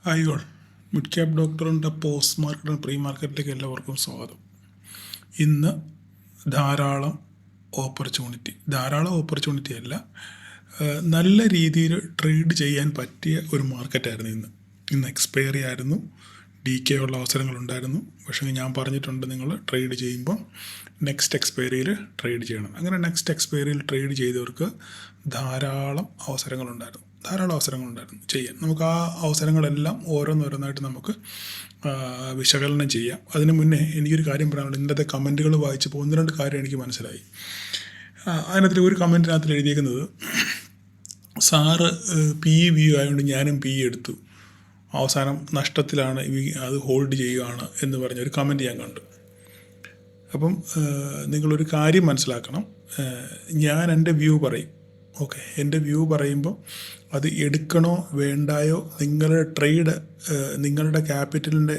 Hi all, mid cap ഡോക്ടറിൻ്റെ post market pre മാർക്കറ്റിലേക്ക് എല്ലാവർക്കും സ്വാഗതം. ഇന്ന് ധാരാളം ഓപ്പർച്യൂണിറ്റി അല്ല, നല്ല രീതിയിൽ ട്രേഡ് ചെയ്യാൻ പറ്റിയ ഒരു മാർക്കറ്റായിരുന്നു ഇന്ന് എക്സ്പയറി ആയിരുന്നു. DK ഉള്ള അവസരങ്ങളുണ്ടായിരുന്നു. പക്ഷേ ഞാൻ പറഞ്ഞിട്ടുണ്ട്, നിങ്ങൾ ട്രേഡ് ചെയ്യുമ്പോൾ നെക്സ്റ്റ് എക്സ്പയറിയിൽ ട്രേഡ് ചെയ്യണം. അങ്ങനെ നെക്സ്റ്റ് എക്സ്പയറിയിൽ ട്രേഡ് ചെയ്തവർക്ക് ധാരാളം അവസരങ്ങളുണ്ടായിരുന്നു ചെയ്യാൻ. നമുക്ക് ആ അവസരങ്ങളെല്ലാം ഓരോന്നോരോന്നായിട്ട് നമുക്ക് വിശകലനം ചെയ്യാം. അതിന് മുന്നേ എനിക്കൊരു കാര്യം പറയാനുള്ളത്. ഇന്നത്തെ കമൻറ്റുകൾ വായിച്ചപ്പോൾ 1-2 കാര്യം എനിക്ക് മനസ്സിലായി. അതിനകത്തിൽ ഒരു കമൻറ്റിനകത്തിൽ എഴുതിയിരിക്കുന്നത്, സാറ് PE വ്യൂ ആയതുകൊണ്ട് ഞാനും PE എടുത്തു, അവസാനം നഷ്ടത്തിലാണ്, അത് ഹോൾഡ് ചെയ്യുകയാണ് എന്ന് പറഞ്ഞൊരു കമൻറ്റ് ഞാൻ കണ്ടു. അപ്പം നിങ്ങളൊരു കാര്യം മനസ്സിലാക്കണം. ഞാൻ എൻ്റെ വ്യൂ പറയും. ഓക്കെ, എൻ്റെ വ്യൂ പറയുമ്പോൾ അത് എടുക്കണോ വേണ്ടായോ, നിങ്ങളുടെ ട്രേഡ്, നിങ്ങളുടെ ക്യാപിറ്റലിൻ്റെ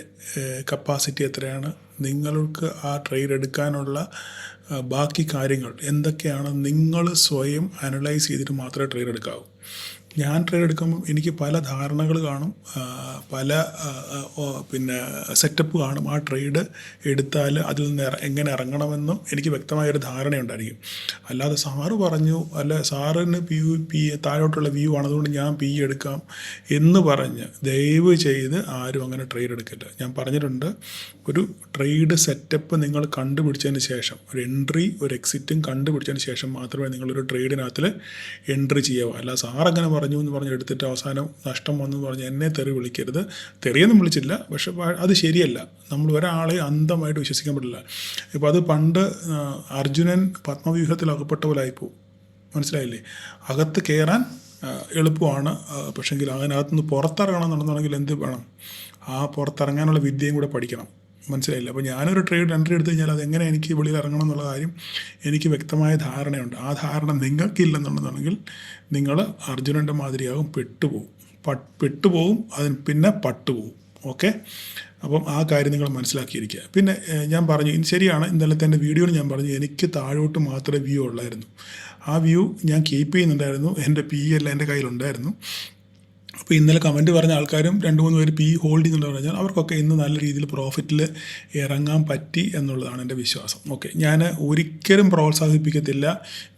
കപ്പാസിറ്റി എത്രയാണ്, നിങ്ങൾക്ക് ആ ട്രേഡ് എടുക്കാനുള്ള ബാക്കി കാര്യങ്ങൾ എന്തൊക്കെയാണ്, നിങ്ങൾ സ്വയം അനലൈസ് ചെയ്തിട്ട് മാത്രമേ ട്രേഡ് എടുക്കാവൂ. ഞാൻ ട്രേഡ് എടുക്കുമ്പോൾ എനിക്ക് പല ധാരണകൾ കാണും, പല സെറ്റപ്പ് കാണും. ആ ട്രേഡ് എടുത്താൽ അതിൽ നിന്ന് എങ്ങനെ ഇറങ്ങണമെന്നും എനിക്ക് വ്യക്തമായൊരു ധാരണയുണ്ടായിരിക്കും. അല്ലാതെ സാറ് പറഞ്ഞു, അല്ല സാറിന് താഴോട്ടുള്ള വ്യൂ ആണ്, അതുകൊണ്ട് ഞാൻ PE എടുക്കാം എന്ന് പറഞ്ഞ് ദയവ് ചെയ്ത് ആരും അങ്ങനെ ട്രേഡ് എടുക്കില്ല. ഞാൻ പറഞ്ഞിട്ടുണ്ട്, ഒരു ട്രേഡ് സെറ്റപ്പ് നിങ്ങൾ കണ്ടുപിടിച്ചതിന് ശേഷം, ഒരു എൻട്രി ഒരു എക്സിറ്റും കണ്ടുപിടിച്ചതിന് ശേഷം മാത്രമേ നിങ്ങളൊരു ട്രേഡിനകത്തിൽ എൻട്രി ചെയ്യാവൂ. അല്ല സാറങ്ങനെ പറഞ്ഞു എന്ന് പറഞ്ഞ് എടുത്തിട്ട് അവസാനം നഷ്ടം വന്നു പറഞ്ഞ് എന്നെ തെറി വിളിക്കരുത്. തെറിയൊന്നും വിളിച്ചില്ല, പക്ഷെ അത് ശരിയല്ല. നമ്മൾ ഒരാളെ അന്ധമായിട്ട് വിശ്വസിക്കാൻ പറ്റില്ല. ഇപ്പോൾ അത് പണ്ട് അർജുനൻ പത്മവ്യൂഹത്തിൽ അകപ്പെട്ട പോലെ ആയിപ്പോവും. മനസ്സിലായില്ലേ? അകത്ത് കയറാൻ എളുപ്പമാണ്, പക്ഷെങ്കിൽ അതിനകത്തുനിന്ന് പുറത്തിറങ്ങണം എന്നുണ്ടെന്നുണ്ടെങ്കിൽ എന്ത് വേണം? ആ പുറത്തിറങ്ങാനുള്ള വിദ്യയും കൂടെ പഠിക്കണം. മനസ്സിലായില്ല? അപ്പോൾ ഞാനൊരു ട്രേഡ് എൻട്രി എടുത്തു കഴിഞ്ഞാൽ അതെങ്ങനെ എനിക്ക് വെളിയിൽ ഇറങ്ങണം എന്നുള്ള കാര്യം എനിക്ക് വ്യക്തമായ ധാരണയുണ്ട്. ആ ധാരണ നിങ്ങൾക്കില്ലെന്നുണ്ടെന്നുണ്ടെങ്കിൽ നിങ്ങൾ അർജുനൻ്റെ മാതിരിയാകും, പെട്ടുപോകും, അതിന് പിന്നെ പട്ടുപോകും. ഓക്കെ, അപ്പം ആ കാര്യം നിങ്ങൾ മനസ്സിലാക്കിയിരിക്കുക. പിന്നെ ഞാൻ പറഞ്ഞു, ശരിയാണ്, ഇന്നലത്തെ എൻ്റെ വീഡിയോയിൽ ഞാൻ പറഞ്ഞു എനിക്ക് താഴോട്ട് മാത്രമേ വ്യൂ ഉള്ളായിരുന്നു. ആ വ്യൂ ഞാൻ കീപ്പ് ചെയ്യുന്നുണ്ടായിരുന്നു. എൻ്റെ PE എല്ലാം എൻ്റെ കയ്യിലുണ്ടായിരുന്നു. അപ്പോൾ ഇന്നലെ കമൻറ്റ് പറഞ്ഞ ആൾക്കാരും 2-3 പേര് PE ഹോൾഡ് ചെയ്യുന്നുണ്ടെന്ന് പറഞ്ഞാൽ അവർക്കൊക്കെ ഇന്ന് നല്ല രീതിയിൽ പ്രോഫിറ്റിൽ ഇറങ്ങാൻ പറ്റി എന്നുള്ളതാണ് എൻ്റെ വിശ്വാസം. ഓക്കെ, ഞാൻ ഒരിക്കലും പ്രോത്സാഹിപ്പിക്കത്തില്ല,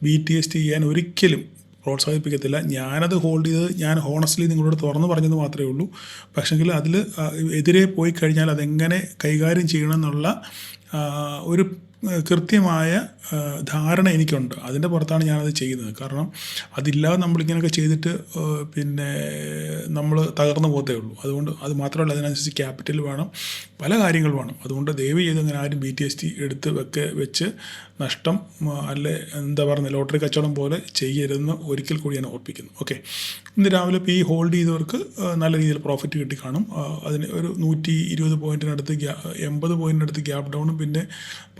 BTST ചെയ്യാൻ ഒരിക്കലും പ്രോത്സാഹിപ്പിക്കത്തില്ല. ഞാനത് ഹോൾഡ് ചെയ്ത് ഞാൻ ഹോണസ്റ്റ്ലി നിങ്ങളോട് തുറന്നു പറഞ്ഞത് മാത്രമേ ഉള്ളൂ. പക്ഷെങ്കിൽ അതിൽ എതിരെ പോയി കഴിഞ്ഞാൽ അതെങ്ങനെ കൈകാര്യം ചെയ്യണം എന്നുള്ള ഒരു കൃത്യമായ ധാരണ എനിക്കുണ്ട്. അതിൻ്റെ പുറത്താണ് ഞാനത് ചെയ്യുന്നത്. കാരണം അതില്ലാതെ നമ്മളിങ്ങനെയൊക്കെ ചെയ്തിട്ട് നമ്മൾ തകർന്നു പോകത്തേ ഉള്ളൂ. അതുകൊണ്ട് അത് മാത്രമല്ല, അതിനനുസരിച്ച് ക്യാപിറ്റൽ വേണം, പല കാര്യങ്ങൾ വേണം. അതുകൊണ്ട് ദയവ് ചെയ്ത് അങ്ങനെ ആരും BTST എടുത്ത് വെച്ച് നഷ്ടം അല്ലെ എന്താ പറയുക, ലോട്ടറി കച്ചവടം പോലെ ചെയ്യരുതെന്ന് ഒരിക്കൽ കൂടി ഞാൻ ഓർപ്പിക്കുന്നു. ഓക്കെ, ഇന്ന് രാവിലെ PE ഹോൾഡ് ചെയ്തവർക്ക് നല്ല രീതിയിൽ പ്രോഫിറ്റ് കിട്ടി കാണും. അതിന് ഒരു 120 പോയിൻറ്റിനടുത്ത് 80 പോയിൻറ്റിനടുത്ത് ഗ്യാപ്പ് ഡൗണും പിന്നെ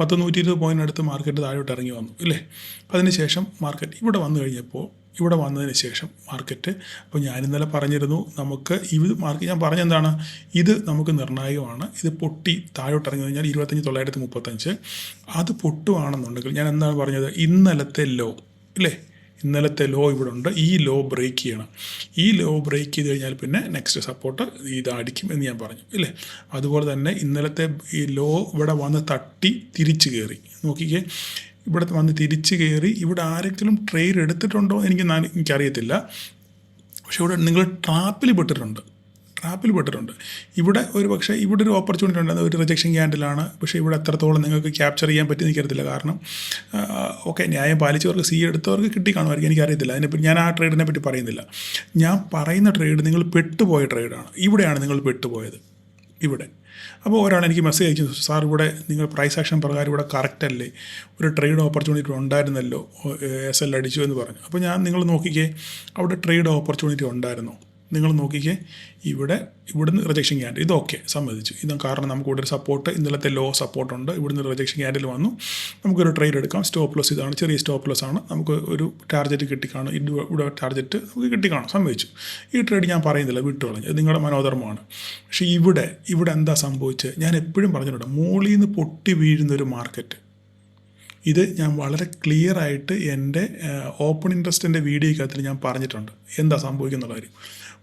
10-120 പോയിൻറ്റിനടുത്ത് മാർക്കറ്റ് താഴോട്ട് ഇറങ്ങി വന്നു ഇല്ലേ. അതിനുശേഷം മാർക്കറ്റ് ഇവിടെ വന്നതിന് ശേഷം മാർക്കറ്റ്, അപ്പോൾ ഞാനിന്നലെ പറഞ്ഞിരുന്നു, നമുക്ക് ഞാൻ പറഞ്ഞെന്താണ്, ഇത് നമുക്ക് നിർണായകമാണ്. ഇത് പൊട്ടി താഴോട്ട് ഇറങ്ങി കഴിഞ്ഞാൽ 25,935 അത് പൊട്ടുവാണെന്നുണ്ടെങ്കിൽ ഞാൻ എന്താണ് പറഞ്ഞത്, ഇന്നലത്തെ ലോ ഇല്ലേ, ഇന്നലത്തെ ലോ ഇവിടെ ഉണ്ട്, ഈ ലോ ബ്രേക്ക് ചെയ്യണം. ഈ ലോ ബ്രേക്ക് ചെയ്ത് കഴിഞ്ഞാൽ പിന്നെ നെക്സ്റ്റ് സപ്പോർട്ട് ഇതടിക്കും എന്ന് ഞാൻ പറഞ്ഞു ഇല്ലേ. അതുപോലെ തന്നെ ഇന്നലത്തെ ഈ ലോ ഇവിടെ വന്ന് തട്ടി തിരിച്ചു കയറി. നോക്കിക്കേ, ഇവിടെ വന്ന് തിരിച്ചു കയറി. ഇവിടെ ആരെങ്കിലും ട്രേഡ് എടുത്തിട്ടുണ്ടോ എനിക്കറിയത്തില്ല. പക്ഷേ ഇവിടെ നിങ്ങൾ ട്രാപ്പിൽ പെട്ടിട്ടുണ്ട്. ഇവിടെ ഇവിടെ ഒരു ഓപ്പർച്യൂണിറ്റി ഉണ്ടായിരുന്നത് ഒരു റിജക്ഷൻ ക്യാൻഡിലാണ്. പക്ഷേ ഇവിടെ എത്രത്തോളം നിങ്ങൾക്ക് ക്യാപ്ചർ ചെയ്യാൻ പറ്റി എനിക്കറിയത്തില്ല. കാരണം ഓക്കെ, ന്യായം പാലിച്ചവർക്ക് C എടുത്തവർക്ക് കിട്ടി കാണുമായിരിക്കും, എനിക്കറിയത്തില്ല. അതിനെപ്പറ്റി ഞാൻ ആ ട്രേഡിനെ പറ്റി പറയുന്നില്ല. ഞാൻ പറയുന്ന ട്രേഡ് നിങ്ങൾ പെട്ടുപോയ ട്രേഡാണ്. ഇവിടെയാണ് നിങ്ങൾ പെട്ടുപോയത്, ഇവിടെ. അപ്പോൾ ഒരാൾ എനിക്ക് മെസ്സേജ് അയച്ചു, സാർ ഇവിടെ നിങ്ങൾ പ്രൈസ് ആക്ഷൻ പ്രകാരം ഇവിടെ കറക്റ്റ് അല്ലേ, ഒരു ട്രേഡ് ഓപ്പർച്യൂണിറ്റി ഉണ്ടായിരുന്നല്ലോ, SL അടിച്ചു എന്ന് പറഞ്ഞു. അപ്പോൾ നിങ്ങൾ നോക്കിക്കേ, അവിടെ ട്രേഡ് ഓപ്പർച്യൂണിറ്റി ഉണ്ടായിരുന്നോ? നിങ്ങൾ നോക്കിക്കേ, ഇവിടുന്ന് റിജക്ഷൻ ക്യാൻഡിൽ, ഇതൊക്കെ സമ്മതിച്ചു. കാരണം നമുക്ക് ഇവിടെ ഒരു സപ്പോർട്ട്, ഇന്നലത്തെ ലോ സപ്പോർട്ടുണ്ട്, ഇവിടുന്ന് റിജക്ഷൻ ക്യാൻഡിൽ വന്നു, നമുക്കൊരു ട്രേഡ് എടുക്കാം. സ്റ്റോപ്പ് ലോസ് ഇതാണ്, ചെറിയ സ്റ്റോപ്പ് ലോസ് ആണ്, നമുക്ക് ഒരു ടാർഗറ്റ് കിട്ടിക്കാണും, ഇവിടെ ടാർഗറ്റ് നമുക്ക് കിട്ടിക്കാണും, സമ്മതിച്ചു. ഈ ട്രേഡ് ഞാൻ പറയുന്നില്ല, വിട്ടുകളഞ്ഞു, ഇത് നിങ്ങളുടെ മനോധർമ്മമാണ്. പക്ഷേ ഇവിടെ എന്താ സംഭവിച്ചത്? ഞാൻ എപ്പോഴും പറഞ്ഞിട്ടുണ്ട്, മുകളിൽ നിന്ന് പൊട്ടി വീഴുന്നൊരു മാർക്കറ്റ്. ഇത് ഞാൻ വളരെ ക്ലിയറായിട്ട് എൻ്റെ ഓപ്പൺ ഇൻട്രസ്റ്റിൻ്റെ വീഡിയോയ്ക്കകത്തിൽ ഞാൻ പറഞ്ഞിട്ടുണ്ട് എന്താ സംഭവിക്കുന്നുള്ള കാര്യം.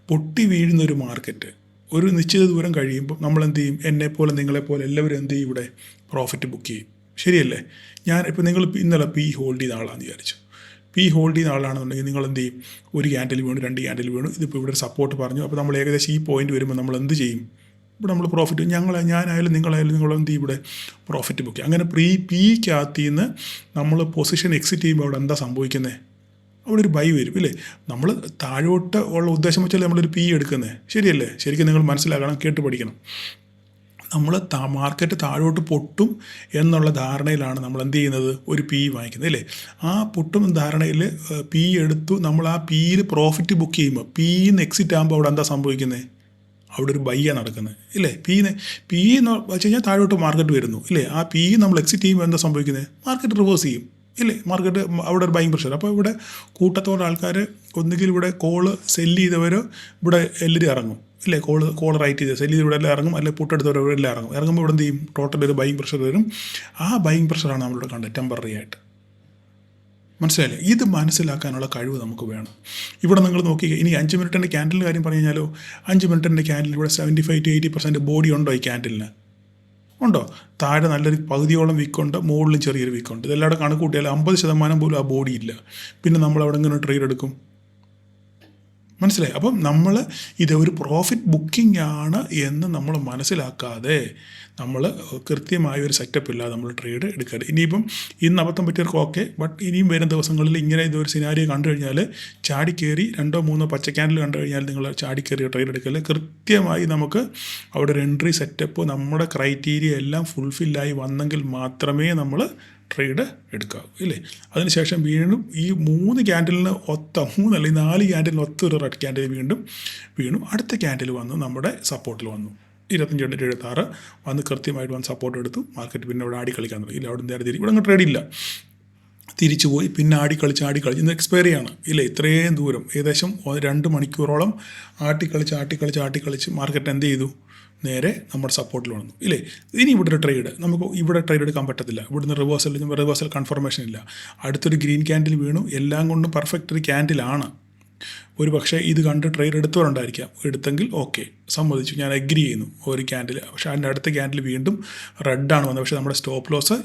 പൊട്ടി വീഴുന്നൊരു മാർക്കറ്റ് ഒരു നിശ്ചിത ദൂരം കഴിയുമ്പോൾ നമ്മൾ എന്ത് ചെയ്യും? എന്നെപ്പോലെ നിങ്ങളെപ്പോലെ എല്ലാവരും എന്ത് ചെയ്യും? ഇവിടെ പ്രോഫിറ്റ് ബുക്ക് ചെയ്യും. ശരിയല്ലേ? ഞാൻ ഇപ്പോൾ നിങ്ങൾ ഇന്നലെ പി ഹോൾഡ് ചെയ്ത ആളാണെന്ന് വിചാരിച്ചു. പി ഹോൾഡ് ചെയ്യുന്ന ആളാണെന്നുണ്ടെങ്കിൽ നിങ്ങൾ എന്ത് ചെയ്യും? ഒരു ക്യാൻഡിൽ വീണു, 2 ക്യാൻഡിൽ വീണു, ഇതിപ്പോൾ ഇവിടെ സപ്പോർട്ട് പറഞ്ഞു. അപ്പോൾ നമ്മൾ ഏകദേശം ഈ പോയിന്റ് വരുമ്പോൾ നമ്മൾ എന്ത് ചെയ്യും? ഇവിടെ നമ്മൾ പ്രോഫിറ്റ്, ഞാനായാലും നിങ്ങളായാലും എന്ത് ചെയ്യും? ഇവിടെ പ്രോഫിറ്റ് ബുക്ക് ചെയ്യും. അങ്ങനെ പിക്കകത്ത് നിന്ന് നമ്മൾ പൊസിഷൻ എക്സിറ്റ് ചെയ്യുമ്പോൾ അവിടെ എന്താ സംഭവിക്കുന്നത്? അവിടെ ഒരു ബൈ വരും ഇല്ലേ? നമ്മൾ താഴോട്ട് ഉള്ള ഉദ്ദേശം വെച്ചാൽ നമ്മളൊരു പി എടുക്കുന്നത്. ശരിയല്ലേ? ശരിക്കും നിങ്ങൾ മനസ്സിലാക്കണം, കേട്ട് പഠിക്കണം. നമ്മൾ മാർക്കറ്റ് താഴോട്ട് പൊട്ടും എന്നുള്ള ധാരണയിലാണ് നമ്മൾ എന്ത് ചെയ്യുന്നത്? ഒരു പി വാങ്ങിക്കുന്നത് അല്ലേ? ആ പൊട്ടും ധാരണയിൽ പി എടുത്തു. നമ്മൾ ആ പിയിൽ പ്രോഫിറ്റ് ബുക്ക് ചെയ്യുമ്പോൾ പിന്ന് എക്സിറ്റ് ആകുമ്പോൾ അവിടെ എന്താ സംഭവിക്കുന്നത്? അവിടെ ഒരു ബൈയാണ് നടക്കുന്നത് ഇല്ലേ? പി എന്ന് വെച്ച് കഴിഞ്ഞാൽ താഴോട്ട് മാർക്കറ്റ് വരുന്നു ഇല്ലേ? ആ പി നമ്മൾ എക്സിറ്റ് ചെയ്യുമ്പോൾ എന്താ സംഭവിക്കുന്നത്? മാർക്കറ്റ് റിവേഴ്സ് ചെയ്യും ഇല്ലേ? മാർക്കറ്റ് അവിടെ ഒരു ബൈങ് പ്രഷർ. അപ്പോൾ ഇവിടെ കൂട്ടത്തോടെ ആൾക്കാർ ഒന്നുകിൽ ഇവിടെ കോള് സെല്ല് ചെയ്തവരോ ഇവിടെ എല്ലാവരും ഇറങ്ങും ഇല്ലേ? കോൾ റൈറ്റ് ചെയ്ത് സെല്ല് ചെയ്ത് ഇവിടെ എല്ലാം ഇറങ്ങും, അല്ലെങ്കിൽ പുട്ടെടുത്തവർ ഇവിടെ എല്ലാം ഇറങ്ങും. ഇറങ്ങുമ്പോൾ ഇവിടെ എന്ത് ചെയ്യും? ടോട്ടൽ ഒരു ബൈങ് പ്രഷർ വരും. ആ ബൈങ് പ്രഷറാണ് നമ്മളിവിടെ കണ്ടത് ടെമ്പററി ആയിട്ട്. മനസ്സിലായില്ലേ? ഇത് മനസ്സിലാക്കാനുള്ള കഴിവ് നമുക്ക് വേണം. ഇവിടെ നിങ്ങൾ നോക്കി, ഇനി 5 മിനിറ്റിൻ്റെ ക്യാൻഡിലിൻ്റെ കാര്യം പറഞ്ഞു കഴിഞ്ഞാലോ, 5 മിനിറ്റിൻ്റെ ക്യാൻഡിൽ ഇവിടെ 75 to 80% ബോഡി ഉണ്ടോ ഈ ക്യാൻഡിലിന്? ഉണ്ടോ? താഴെ നല്ലൊരു പകുതിയോളം വിക്കുണ്ട്, മുകളിലും ചെറിയൊരു വിക്കുണ്ട്. ഇതെല്ലാം കണക്ക് കൂട്ടിയാൽ 50% പോലും ആ ബോഡി ഇല്ല. പിന്നെ നമ്മൾ അവിടെ ഇങ്ങനെ ട്രേഡ് എടുക്കും. മനസ്സിലായി? അപ്പം നമ്മൾ ഇത് ഒരു പ്രോഫിറ്റ് ബുക്കിംഗ് ആണ് എന്ന് നമ്മൾ മനസ്സിലാക്കാതെ നമ്മൾ കൃത്യമായ ഒരു സെറ്റപ്പ് ഇല്ലാതെ നമ്മൾ ട്രേഡ് എടുക്കരുത്. ഇനിയിപ്പം ഇന്ന് അബദ്ധം പറ്റിയവർക്ക് ഓക്കെ, ബട്ട് ഇനിയും വരുന്ന ദിവസങ്ങളിൽ ഇങ്ങനെ ഇതൊരു സിനാരിയോ കണ്ടു കഴിഞ്ഞാൽ ചാടിക്കേറി 2-3 പച്ച ക്യാൻഡിൽ കണ്ടു കഴിഞ്ഞാൽ നിങ്ങൾ ചാടിക്കേറി ട്രേഡ് എടുക്കല്. കൃത്യമായി നമുക്ക് അവിടെ ഒരു എൻട്രി സെറ്റപ്പ് നമ്മുടെ ക്രൈറ്റീരിയ എല്ലാം ഫുൾഫില്ലായി വന്നെങ്കിൽ മാത്രമേ നമ്മൾ ട്രേഡ് എടുക്കാവൂ ഇല്ലേ? അതിനുശേഷം വീണ്ടും ഈ 3 ക്യാൻഡിലിന് 3 അല്ലെങ്കിൽ 4 ക്യാൻഡിലിന് ഒരു റെഡ് ക്യാൻഡിൽ വീണ്ടും വീണു. അടുത്ത ക്യാൻഡിൽ വന്ന് നമ്മുടെ സപ്പോർട്ടിൽ വന്നു 25-76 വന്ന് കൃത്യമായിട്ട് വന്ന് സപ്പോർട്ട് എടുത്തു. മാർക്കറ്റ് പിന്നെ ഇവിടെ ആടി കളിക്കാൻ തുടങ്ങി. ഇല്ല, അവിടെ നേരെ ഇവിടെ അങ്ങ് ട്രേഡ് ഇല്ല, തിരിച്ചു പോയി. പിന്നെ ആടിക്കളിച്ച് ഇന്ന് എക്സ്പയറി ആണ് ഇല്ലേ? ഇത്രയും ദൂരം ഏകദേശം 2 മണിക്കൂറോളം ആട്ടിക്കളിച്ച് മാർക്കറ്റ് എന്ത് ചെയ്തു? നേരെ നമ്മുടെ സപ്പോർട്ടിൽ വന്നു ഇല്ലേ? ഇനി ഇവിടെ ഒരു ട്രേഡ് നമുക്ക് ഇവിടെ ട്രേഡ് എടുക്കാൻ പറ്റത്തില്ല. ഇവിടുന്ന് റിവേഴ്സൽ കൺഫർമേഷൻ ഇല്ല. അടുത്തൊരു ഗ്രീൻ ക്യാൻഡിൽ വീണു. എല്ലാം കൊണ്ടും പെർഫെക്റ്റ് ഒരു ക്യാൻഡിലാണ്. ഒരു പക്ഷേ ഇത് കണ്ട് ട്രേഡ് എടുത്തവരുണ്ടായിരിക്കാം. എടുത്തെങ്കിൽ ഓക്കെ, സമ്മതിച്ചു, ഞാൻ അഗ്രി ചെയ്യുന്നു ഒരു ക്യാൻഡിൽ. പക്ഷേ അതിൻ്റെ അടുത്ത ക്യാൻഡിൽ വീണ്ടും റെഡാണ് വന്നത്. പക്ഷേ നമ്മുടെ സ്റ്റോപ്പ് ലോസ്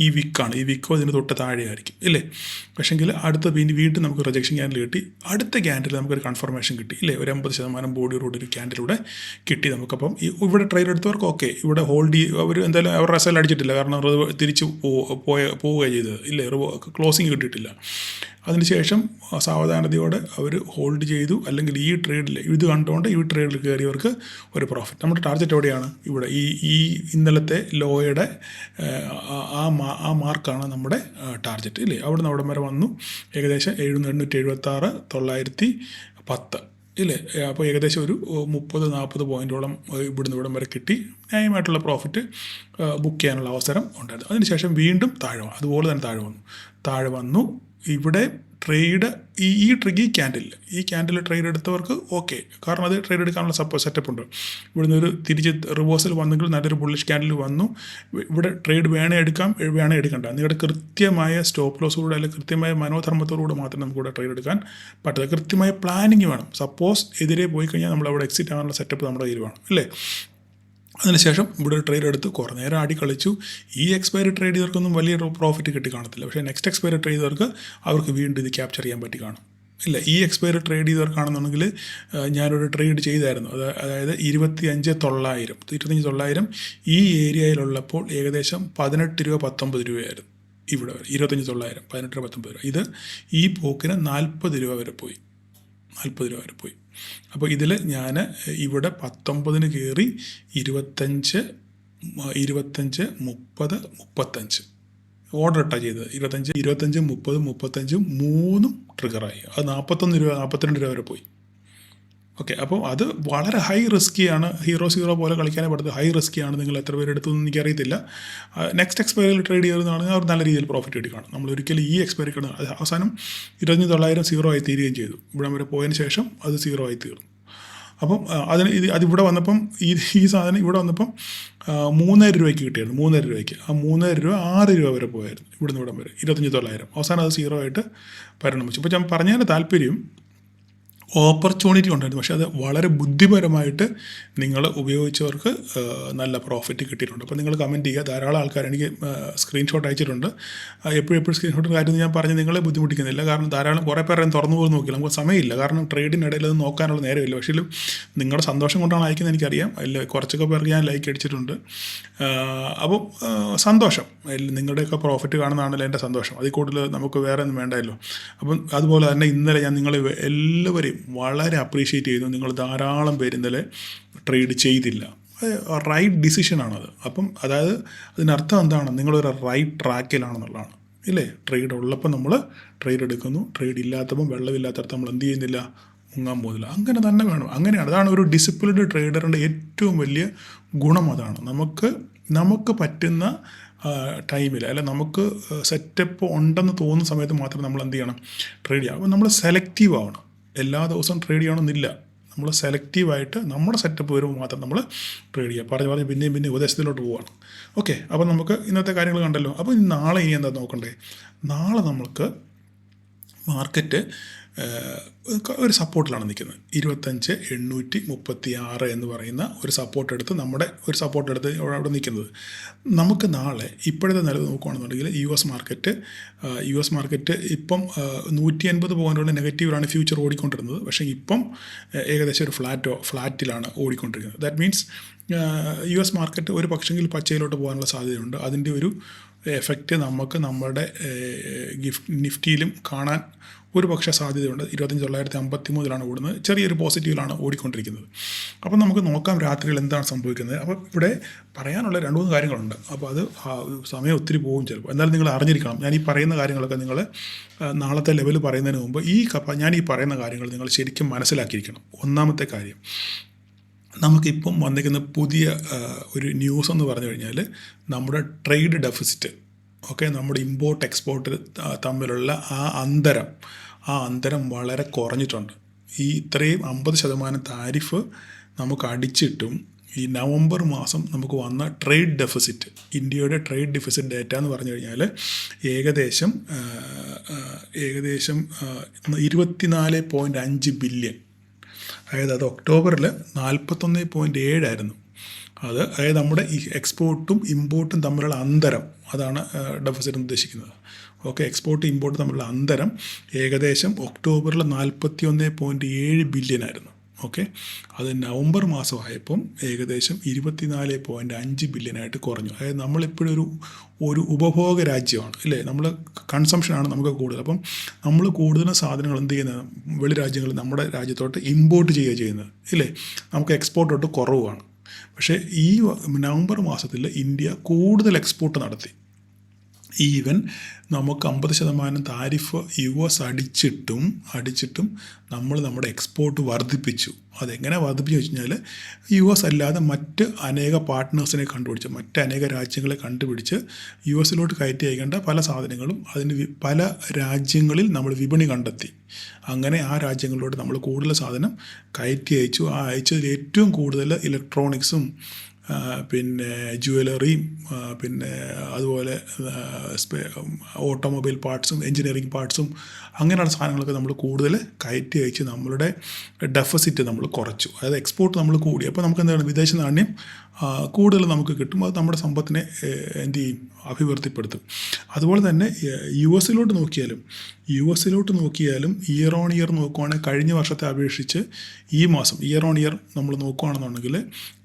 ഈ വിക്കാണ്. ഈ വിക്കോ ഇതിന് തൊട്ട് താഴെയായിരിക്കും ഇല്ലേ? പക്ഷേങ്കിൽ അടുത്ത വീണ്ടും നമുക്ക് റിജക്ഷൻ ക്യാൻഡിൽ കിട്ടി. അടുത്ത ക്യാൻഡിൽ നമുക്കൊരു കൺഫർമേഷൻ കിട്ടി ഇല്ലേ? ഒരു 80% ബോഡിയോട് ഒരു ക്യാൻഡിലൂടെ കിട്ടി നമുക്കപ്പം. ഇവിടെ ട്രേഡ് എടുത്തവർക്ക് ഓക്കെ, ഇവിടെ ഹോൾഡ് അവർ എന്തായാലും അവർ റെസൽ അടിച്ചിട്ടില്ല, കാരണം തിരിച്ച് പോവുക ചെയ്തത് ഇല്ലേ? ക്ലോസിങ് കിട്ടിയിട്ടില്ല. അതിനുശേഷം സാവധാനതയോടെ അവർ ഹോൾഡ് ചെയ്തു. അല്ലെങ്കിൽ ഈ ട്രേഡിൽ ഇത് കണ്ടുകൊണ്ട് ഈ ട്രേഡിൽ കയറിയവർക്ക് ഒരു പ്രോഫിറ്റ്. നമ്മുടെ ടാർഗറ്റ് എവിടെയാണ്? ഇവിടെ ഈ ഇന്നലത്തെ ലോയുടെ ആ മാർക്കാണ് നമ്മുടെ ടാർഗറ്റ് ഇല്ലേ? അവിടെ നിന്ന് അവിടെ വരെ വന്നു. ഏകദേശം 876, 910 ഇല്ലേ? അപ്പോൾ ഏകദേശം ഒരു 30-40 പോയിൻറ്റോളം ഇവിടുന്ന് ഇവിടം വരെ കിട്ടി. ന്യായമായിട്ടുള്ള പ്രോഫിറ്റ് ബുക്ക് ചെയ്യാനുള്ള അവസരം ഉണ്ടായിരുന്നു. അതിനുശേഷം വീണ്ടും അതുപോലെ തന്നെ താഴെ വന്നു. ഇവിടെ ട്രേഡ് ഈ ക്യാൻഡിൽ ട്രേഡ് എടുത്തവർക്ക് ഓക്കെ, കാരണം അത് ട്രേഡ് എടുക്കാനുള്ള സെറ്റപ്പ് ഉണ്ട്. ഇവിടുന്ന് ഒരു തിരിച്ച് റിവേഴ്സൽ വന്നെങ്കിൽ നല്ലൊരു ബുള്ളിഷ് ക്യാൻഡിൽ വന്നു. ഇവിടെ ട്രേഡ് വേണേ എടുക്കണ്ട. നിങ്ങളുടെ കൃത്യമായ സ്റ്റോപ്പ് ലോസോടുകൂടെ അല്ലെങ്കിൽ കൃത്യമായ മനോധർമ്മത്തോടുകൂടെ മാത്രമേ നമുക്കിവിടെ ട്രേഡ് എടുക്കാൻ പറ്റുന്നത്. കൃത്യമായ പ്ലാനിങ് വേണം. സപ്പോസ് എതിരെ പോയി കഴിഞ്ഞാൽ നമ്മളവിടെ എക്സിറ്റ് ആകാനുള്ള സെറ്റപ്പ് നമ്മുടെ കയ്യിൽ വേണം അല്ലേ? അതിനുശേഷം ഇവിടെ ട്രേഡ് എടുത്ത് കുറേ നേരം ആടി കളിച്ചു. ഈ എക്സ്പയറി ട്രേഡ് ചെയ്തവർക്കൊന്നും വലിയ പ്രോഫിറ്റ് കിട്ടി കാണത്തില്ല. പക്ഷേ നെക്സ്റ്റ് എക്സ്പയറി ട്രേഡ് ചെയ്തവർക്ക് അവർക്ക് വീണ്ടും ഇത് ക്യാപ്ചർ ചെയ്യാൻ പറ്റി കാണും ഇല്ല? ഈ എക്സ്പയറി ട്രേഡ് ചെയ്തവർക്കാണെന്നുണ്ടെങ്കിൽ ഞാനൊരു ട്രേഡ് ചെയ്തായിരുന്നു. അതായത് 25,900 ഈ ഏരിയയിലുള്ളപ്പോൾ ഏകദേശം 18 രൂപ 19 രൂപയായിരുന്നു. ഇവിടെ 25,900 18 രൂപ 19 രൂപ. ഇത് ഈ പോക്കിന് 40 രൂപ വരെ പോയി. അപ്പോൾ ഇതിൽ ഞാൻ ഇവിടെ 19 കയറി 25, 30, 35 ഓർഡർ ഇട്ടാണ് ചെയ്തത്. 25, 30, 35 മൂന്നും ട്രിഗറായി. അത് 41 രൂപ 42 രൂപ വരെ പോയി. ഓക്കെ, അപ്പോൾ അത് വളരെ ഹൈ റിസ്ക്കിയാണ്. ഹീറോ പോലെ കളിക്കാനേ പറ്റത്ത്. ഹൈ റിസ്ക്കിയാണ്. നിങ്ങൾ എത്ര പേര് എടുത്തൊന്നും എനിക്കറിയത്തില്ല. നെക്സ്റ്റ് എക്സ്പയറിൽ ട്രേഡ് ചെയ്യുന്നതാണെങ്കിൽ അവർ നല്ല രീതിയിൽ പ്രോഫിറ്റ് കിട്ടി കാണും. നമ്മൾ ഒരിക്കലും ഈ എക്സ്പയറി കിട്ടുന്നത് അത് അവസാനം 25,900 സീറോ ആയി തീരുകയും ചെയ്തു. ഇവിടെ വരെ പോയതിന് ശേഷം അത് സീറോ ആയി തീർന്നു. അപ്പം അതിവിടെ വന്നപ്പം ഈ സാധനം ഇവിടെ വന്നപ്പം 3,000 രൂപയ്ക്ക് കിട്ടിയായിരുന്നു. 3,000 രൂപയ്ക്ക് ആ 3,000 രൂപ 6 രൂപ വരെ പോയായിരുന്നു. ഇവിടുന്ന് ഇവിടം വരെ 25,900. അവസാനം അത് സീറോ ആയിട്ട് പരിണമിച്ചു. അപ്പോൾ ഞാൻ പറഞ്ഞതിൻ്റെ താല്പര്യം, ഓപ്പർച്യൂണിറ്റി ഉണ്ടായിരുന്നു. പക്ഷേ അത് വളരെ ബുദ്ധിപരമായിട്ട് നിങ്ങൾ ഉപയോഗിച്ചവർക്ക് നല്ല പ്രോഫിറ്റ് കിട്ടിയിട്ടുണ്ട്. അപ്പോൾ നിങ്ങൾ കമൻറ്റ് ചെയ്യുക. ധാരാളം ആൾക്കാർ എനിക്ക് സ്ക്രീൻഷോട്ട് അയച്ചിട്ടുണ്ട്. എപ്പോഴും സ്ക്രീൻഷോട്ട് കാര്യം ഞാൻ പറഞ്ഞ് നിങ്ങളെ ബുദ്ധിമുട്ടിക്കുന്നില്ല. കാരണം ധാരാളം കുറേ പേരെ തുറന്നു പോയി നോക്കില്ല, നമുക്ക് സമയമില്ല. കാരണം ട്രേഡിനിടയിൽ അത് നോക്കാനുള്ള നേരമില്ല. പക്ഷേ നിങ്ങളുടെ സന്തോഷം കൊണ്ടാണ് അയക്കുന്നത് എനിക്കറിയാം. അതിൽ കുറച്ചൊക്കെ പേർക്ക് ഞാൻ ലൈക്ക് അടിച്ചിട്ടുണ്ട്. അപ്പോൾ സന്തോഷം, നിങ്ങളുടെയൊക്കെ പ്രോഫിറ്റ് കാണുന്നതാണല്ലോ എൻ്റെ സന്തോഷം. അതിൽ കൂടുതൽ നമുക്ക് വേറെ ഒന്നും വേണ്ടല്ലോ. അപ്പം അതുപോലെ തന്നെ ഇന്നലെ ഞാൻ നിങ്ങളെ എല്ലാവരെയും വളരെ അപ്രീഷിയേറ്റ് ചെയ്യുന്നു. നിങ്ങൾ ധാരാളം പേര് ഇന്നലെ ട്രേഡ് ചെയ്തില്ല. റൈറ്റ് ഡിസിഷനാണത്. അപ്പം അതായത് അതിനർത്ഥം എന്താണ്? നിങ്ങളൊരു റൈറ്റ് ട്രാക്കിലാണെന്നുള്ളതാണ്, ഇല്ലേ? ട്രേഡ് ഉള്ളപ്പോൾ നമ്മൾ ട്രേഡ് എടുക്കുന്നു, ട്രേഡ് ഇല്ലാത്തപ്പം വെള്ളമില്ലാത്തടത്ത് നമ്മൾ എന്ത് ചെയ്യുന്നില്ല, മുങ്ങാൻ പോകുന്നില്ല. അങ്ങനെ തന്നെ വേണം. അങ്ങനെയാണ്. അതാണ് ഒരു ഡിസിപ്ലിൻഡ് ട്രേഡറിൻ്റെ ഏറ്റവും വലിയ ഗുണം. അതാണ് നമുക്ക് പറ്റുന്ന ടൈമിൽ അല്ല, നമുക്ക് സെറ്റപ്പ് ഉണ്ടെന്ന് തോന്നുന്ന സമയത്ത് മാത്രം നമ്മൾ എന്ത് ചെയ്യണം, ട്രേഡ് ചെയ്യണം. അപ്പോൾ നമ്മൾ സെലക്റ്റീവ് ആവണം. എല്ലാ ദിവസവും ട്രേഡ് ചെയ്യണമെന്നില്ല. നമ്മൾ സെലക്റ്റീവായിട്ട് നമ്മുടെ സെറ്റപ്പ് വരുമ്പോൾ മാത്രം നമ്മൾ ട്രേഡ് ചെയ്യുക. പറഞ്ഞ് പിന്നെയും ഉപദേശത്തിലോട്ട് പോവുകയാണ്. ഓക്കെ, അപ്പോൾ നമുക്ക് ഇന്നത്തെ കാര്യങ്ങൾ കണ്ടല്ലോ. അപ്പോൾ നാളെ ഇനി എന്താ നോക്കണ്ടേ? നാളെ നമുക്ക് മാർക്കറ്റ് ഒരു സപ്പോർട്ടിലാണ് നിൽക്കുന്നത്. 25,836 എന്ന് പറയുന്ന ഒരു സപ്പോർട്ട് എടുത്ത് അവിടെ നിൽക്കുന്നത്. നമുക്ക് നാളെ ഇപ്പോഴത്തെ നിലവ് നോക്കുകയാണെന്നുണ്ടെങ്കിൽ യു എസ് മാർക്കറ്റ് ഇപ്പം 180 പോയിൻ്റുള്ള നെഗറ്റീവിലാണ് ഫ്യൂച്ചർ ഓടിക്കൊണ്ടിരുന്നത്. പക്ഷേ ഇപ്പം ഏകദേശം ഒരു ഫ്ലാറ്റിലാണ് ഓടിക്കൊണ്ടിരിക്കുന്നത്. ദാറ്റ് മീൻസ് യു എസ് മാർക്കറ്റ് ഒരു പക്ഷെങ്കിൽ പച്ചയിലോട്ട് പോകാനുള്ള സാധ്യതയുണ്ട്. അതിൻ്റെ ഒരു എഫക്റ്റ് നമുക്ക് നമ്മുടെ നിഫ്റ്റിയിലും കാണാൻ ഒരു പക്ഷേ സാധ്യതയുണ്ട്. 25,953 ഓടുന്നത്. ചെറിയൊരു പോസിറ്റീവിലാണ് ഓടിക്കൊണ്ടിരിക്കുന്നത്. അപ്പം നമുക്ക് നോക്കാം രാത്രിയിൽ എന്താണ് സംഭവിക്കുന്നത്. അപ്പോൾ ഇവിടെ പറയാനുള്ള 2-3 കാര്യങ്ങളുണ്ട്. അപ്പോൾ അത് സമയം ഒത്തിരി പോകും ചിലപ്പോൾ. എന്നാലും നിങ്ങൾ അറിഞ്ഞിരിക്കണം. ഞാൻ ഈ പറയുന്ന കാര്യങ്ങളൊക്കെ നിങ്ങൾ നാളത്തെ ലെവൽ പറയുന്നതിന് മുമ്പ് ഞാൻ ഈ പറയുന്ന കാര്യങ്ങൾ നിങ്ങൾ ശരിക്കും മനസ്സിലാക്കിയിരിക്കണം. ഒന്നാമത്തെ കാര്യം, നമുക്കിപ്പം വന്നിരിക്കുന്ന പുതിയ ഒരു ന്യൂസ് എന്ന് പറഞ്ഞു കഴിഞ്ഞാൽ നമ്മുടെ ട്രേഡ് ഡെഫിസിറ്റ്, ഓക്കെ, നമ്മുടെ ഇമ്പോർട്ട് എക്സ്പോർട്ട് തമ്മിലുള്ള ആ അന്തരം വളരെ കുറഞ്ഞിട്ടുണ്ട്. ഈ ഇത്രയും 50% താരിഫ് നമുക്ക് അടിച്ചിട്ടും ഈ നവംബർ മാസം നമുക്ക് വന്ന ട്രേഡ് ഡെഫിസിറ്റ്, ഇന്ത്യയുടെ ട്രേഡ് ഡെഫിസിറ്റ് ഡേറ്റ എന്ന് പറഞ്ഞു കഴിഞ്ഞാൽ ഏകദേശം 24.5 ബില്യൺ. അതായത് ഒക്ടോബറിൽ 41.7 ആയിരുന്നു. അതായത് നമ്മുടെ ഈ എക്സ്പോർട്ടും ഇമ്പോർട്ടും തമ്മിലുള്ള അന്തരം, അതാണ് ഡെഫിസിറ്റ് ഉദ്ദേശിക്കുന്നത്. ഓക്കെ, എക്സ്പോർട്ട് ഇമ്പോർട്ട് തമ്മിലുള്ള അന്തരം ഏകദേശം ഒക്ടോബറിൽ 41.7 ബില്യൺ ആയിരുന്നു. ഓക്കെ, അത് നവംബർ മാസമായപ്പം ഏകദേശം 24.5 ബില്യനായിട്ട് കുറഞ്ഞു. അതായത് നമ്മളിപ്പോഴൊരു ഉപഭോഗ രാജ്യമാണ്, ഇല്ലേ? നമ്മൾ കൺസംഷനാണ് നമുക്ക് കൂടുതൽ. അപ്പം നമ്മൾ കൂടുതലും സാധനങ്ങൾ എന്ത് ചെയ്യുന്നത്, വെളി രാജ്യങ്ങളിൽ നമ്മുടെ രാജ്യത്തോട്ട് ഇമ്പോർട്ട് ചെയ്യുന്നത്, ഇല്ലേ? നമുക്ക് എക്സ്പോർട്ടോട്ട് കുറവാണ്. പക്ഷേ ഈ നവംബർ മാസത്തിൽ ഇന്ത്യ കൂടുതൽ എക്സ്പോർട്ട് നടത്തി. ഈവൻ നമുക്ക് 50% താരിഫ് US അടിച്ചിട്ടും നമ്മൾ നമ്മുടെ എക്സ്പോർട്ട് വർദ്ധിപ്പിച്ചു. അതെങ്ങനെ വർദ്ധിപ്പിച്ചു വെച്ച് കഴിഞ്ഞാൽ US അല്ലാതെ മറ്റ് അനേക പാർട്ട്നേഴ്സിനെ കണ്ടുപിടിച്ച്, മറ്റ് അനേക രാജ്യങ്ങളെ കണ്ടുപിടിച്ച് US കയറ്റി അയക്കേണ്ട പല സാധനങ്ങളും അതിന് പല രാജ്യങ്ങളിൽ നമ്മൾ വിപണി കണ്ടെത്തി. അങ്ങനെ ആ രാജ്യങ്ങളിലോട്ട് നമ്മൾ കൂടുതൽ സാധനം കയറ്റി അയച്ചു. ആ അയച്ചതിൽ ഏറ്റവും കൂടുതൽ ഇലക്ട്രോണിക്സും പിന്നെ ജ്വല്ലറിയും പിന്നെ അതുപോലെ ഓട്ടോമൊബൈൽ പാർട്സും എൻജിനീയറിംഗ് പാർട്സും അങ്ങനെയുള്ള സാധനങ്ങളൊക്കെ നമ്മൾ കൂടുതൽ കയറ്റി അയച്ച് നമ്മളുടെ ഡെഫിസിറ്റ് നമ്മൾ കുറച്ചു. അതായത് എക്സ്പോർട്ട് നമ്മൾ കൂടി. അപ്പോൾ നമുക്ക് എന്താണ്, വിദേശ നാണ്യം കൂടുതൽ നമുക്ക് കിട്ടും. അത് നമ്മുടെ സമ്പത്തിനെ എന്ത് ചെയ്യും, അഭിവൃദ്ധിപ്പെടുത്തും. അതുപോലെ തന്നെ US നോക്കിയാലും ഇയർ ഓൺ ഇയർ നോക്കുവാണെങ്കിൽ കഴിഞ്ഞ വർഷത്തെ അപേക്ഷിച്ച് ഈ മാസം ഇയർ ഓൺ ഇയർ നമ്മൾ നോക്കുകയാണെന്നുണ്ടെങ്കിൽ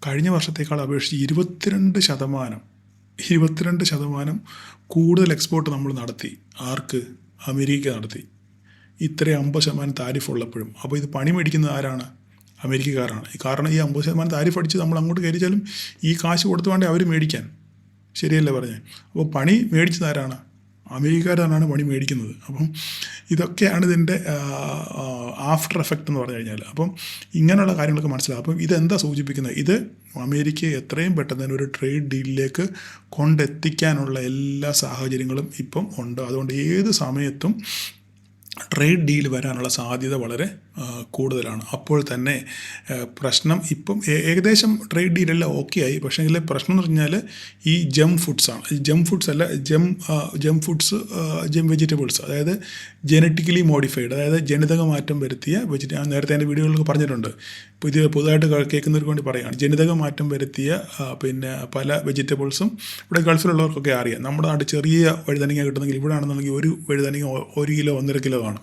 കഴിഞ്ഞ വർഷത്തേക്കാൾ അപേക്ഷിച്ച് 22% കൂടുതൽ എക്സ്പോർട്ട് നമ്മൾ നടത്തി. ആർക്ക്? അമേരിക്ക നടത്തി. ഇത്രയും 50% താരിഫ് ഉള്ളപ്പോഴും. അപ്പോൾ ഇത് പണി മേടിക്കുന്നത് ആരാണ്? അമേരിക്കക്കാരാണ്. കാരണം ഈ 50% താരിഫ് അടിച്ച് നമ്മൾ അങ്ങോട്ട് കയറിച്ചാലും ഈ കാശ് കൊടുത്തു വേണ്ടേ അവർ മേടിക്കാൻ. ശരിയല്ലേ പറഞ്ഞത്? അപ്പോൾ പണി മേടിച്ചത് ആരാണ്? അമേരിക്കക്കാരാണ് പണി മേടിക്കുന്നത്. അപ്പം ഇതൊക്കെയാണ് ഇതിൻ്റെ ആഫ്റ്റർ എഫക്റ്റ് എന്ന് പറഞ്ഞു കഴിഞ്ഞാൽ. അപ്പം ഇങ്ങനെയുള്ള കാര്യങ്ങളൊക്കെ മനസ്സിലാകും. അപ്പം ഇതെന്താ സൂചിപ്പിക്കുന്നത്? ഇത് അമേരിക്കയെ എത്രയും പെട്ടെന്ന് തന്നെ ഒരു ട്രേഡ് ഡീലിലേക്ക് കൊണ്ടെത്തിക്കാനുള്ള എല്ലാ സാഹചര്യങ്ങളും ഇപ്പം ഉണ്ട്. അതുകൊണ്ട് ഏത് സമയത്തും ട്രേഡ് ഡീൽ വരാനുള്ള സാധ്യത വളരെ കൂടുതലാണ്. അപ്പോൾ തന്നെ പ്രശ്നം ഇപ്പം ഏകദേശം ട്രേഡ് ഡീലെല്ലാം ഓക്കെ ആയി. പക്ഷേ ഇതിലെ പ്രശ്നം എന്ന് പറഞ്ഞാൽ ഈ ജം ഫുഡ്സാണ്. ജം ഫുഡ്സ് അല്ല, ജം ഫുഡ്സ്, ജം വെജിറ്റബിൾസ്, അതായത് ജനറ്റിക്കലി മോഡിഫൈഡ്, അതായത് ജനിതക മാറ്റം വരുത്തിയ ഞാൻ നേരത്തെ എൻ്റെ വീഡിയോകളിൽ പറഞ്ഞിട്ടുണ്ട്. ഇപ്പോൾ ഇത് പുതുതായിട്ട് കേൾക്കുന്നവർക്ക് വേണ്ടി പറയുകയാണ്. ജനിതക മാറ്റം വരുത്തിയ പിന്നെ പല വെജിറ്റബിൾസും ഇവിടെ ഗൾഫിലുള്ളവർക്കൊക്കെ അറിയാം. നമ്മുടെ നാട്ടിൽ ചെറിയ വഴുതനങ്ങ കിട്ടുന്നെങ്കിൽ ഇവിടെ ആണെന്നുണ്ടെങ്കിൽ ഒരു വഴുതനങ്ങ 1 കിലോ 1.5 കിലോ ആണ്.